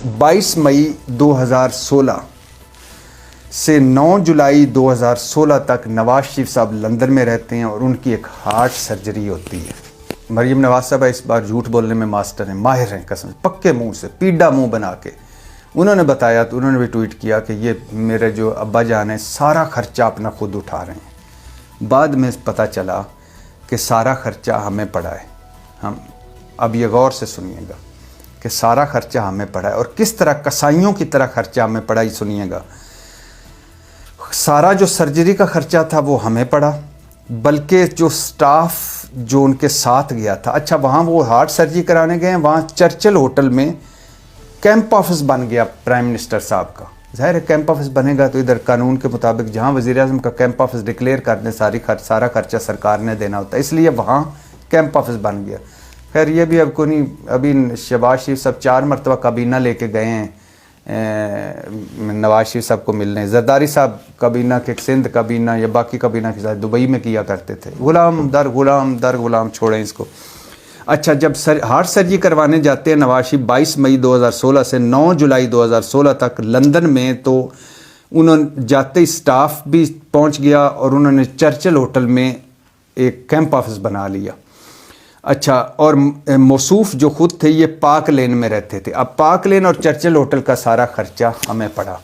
22 मई 2016 से 9 जुलाई 2016 तक नवाज शरीफ साहब लंदन में रहते हैं और उनकी एक हार्ट सर्जरी होती है। मरीम नवाज साहब इस बार झूठ बोलने में मास्टर हैं, माहिर हैं, कसम पक्के मुंह से, पीड़ा मुंह बना के उन्होंने बताया। तो उन्होंने भी ट्वीट किया कि ये मेरे जो अब्बा जान हैं सारा ख़र्चा अपना खुद उठा रहे हैं। बाद में पता चला कि सारा ख़र्चा हमें पड़ा है। हम अब ये गौर से सुनिएगा कि सारा ख़र्चा हमें पड़ा है और किस तरह कसाईयों की तरह ख़र्चा हमें पड़ा, ही सुनिएगा। सारा जो सर्जरी का ख़र्चा था वो हमें पड़ा, बल्कि जो स्टाफ जो उनके साथ गया था, अच्छा वहाँ वो हार्ट सर्जरी कराने गए हैं, वहाँ चर्चिल होटल में कैंप ऑफिस बन गया प्राइम मिनिस्टर साहब का। ज़ाहिर है कैंप ऑफिस बनेगा तो इधर कानून के मुताबिक जहाँ वज़ीर-ए-आज़म का कैंप ऑफिस डिक्लेयर कर दें सारा खर्चा सरकार ने देना होता है, इसलिए वहाँ कैंप ऑफिस बन गया। खैर ये भी अब को नहीं, अभी शहबाज शरीफ साहब 4 मरतबा काबीना लेके गए हैं नवाज शरीफ साहब को मिलने। जरदारी साहब काबीना के सिंध काबीना या बाकी काबीना के साथ दुबई में किया करते थे। गुलाम दर गुलाम छोड़ें इसको। अच्छा, जब हार्ट सर्जरी करवाने जाते हैं नवाज शरीफ 22 मई 2016 से 9 जुलाई 2016 तक लंदन में, तो उन्होंने जाते ही स्टाफ भी पहुंच गया और उन्होंने चर्चिल होटल में एक कैंप ऑफिस बना लिया। अच्छा, और मौसूफ जो खुद थे ये पार्क लेन में रहते थे। अब पार्क लेन और चर्चिल होटल का सारा खर्चा हमें पड़ा।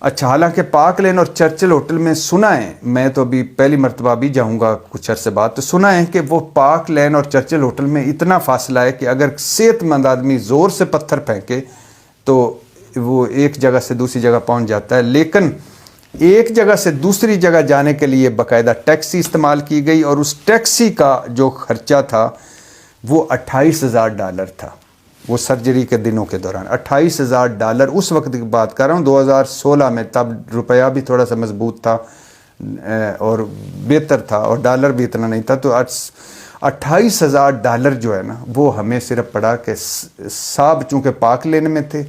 अच्छा, हालांकि पार्क लेन और चर्चिल होटल में सुना है, मैं तो अभी पहली मरतबा भी जाऊंगा कुछ अरसे बाद, तो सुना है कि वो पार्क लेन और चर्चिल होटल में इतना फासला है कि अगर सेहतमंद आदमी ज़ोर से पत्थर फेंके तो वो एक जगह से दूसरी जगह पहुंच जाता है। लेकिन एक जगह से दूसरी जगह जाने के लिए बाकायदा टैक्सी इस्तेमाल की गई और उस टैक्सी का जो खर्चा था वो $28,000 था। वो सर्जरी के दिनों के दौरान $28,000 उस वक्त की बात कर रहा हूँ 2016 में, तब रुपया भी थोड़ा सा मजबूत था और बेहतर था और डॉलर भी इतना नहीं था। तो $28,000 जो है ना वो हमें सिर्फ पड़ा कि साहब चूँकि पार्क लेन में थे,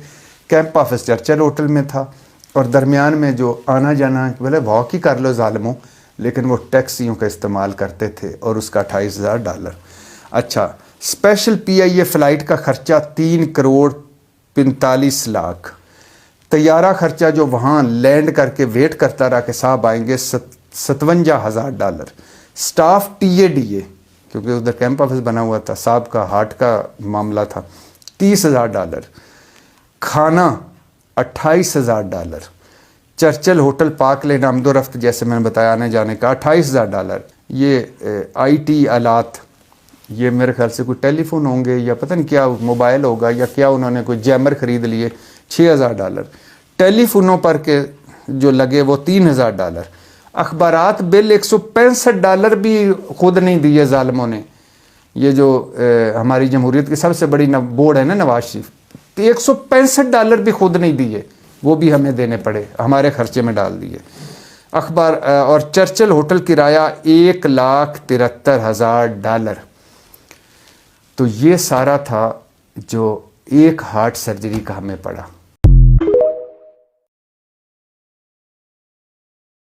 कैंप ऑफिस चर्चिल होटल में था और दरमियान में जो आना जाना, बोले वॉक ही कर लो ज़ालिमों, लेकिन वो टैक्सियों का इस्तेमाल करते थे और उसका $28,000। अच्छा, स्पेशल PIA फ़्लाइट का ख़र्चा 3,45,00,000। तैयारा ख़र्चा जो वहाँ लैंड करके वेट करता रहा कि साहब आएंगे, $57,000। स्टाफ TADA, क्योंकि उधर कैंप ऑफिस बना हुआ था, साहब का हार्ट का मामला था, $30,000। खाना $28,000। चर्चिल होटल पार्क लेन आमदोरफ्त जैसे मैंने बताया आने जाने का $28,000। ये IT आलात, ये मेरे ख्याल से कोई टेलीफोन होंगे या पता नहीं क्या मोबाइल होगा या क्या, उन्होंने कोई जैमर ख़रीद लिए $6,000। टेलीफोनों पर के जो लगे वो $3,000। अखबारात बिल $165 भी खुद नहीं दिए ज़ालिमों ने। ये जो हमारी जमहूरियत की सबसे बड़ी बोर्ड है ना नवाज शरीफ, $165 भी खुद नहीं दिए, वो भी हमें देने पड़े, हमारे खर्चे में डाल दिए। अखबार और चर्चिल होटल किराया $1,73,000। तो ये सारा था जो एक हार्ट सर्जरी का हमें पड़ा।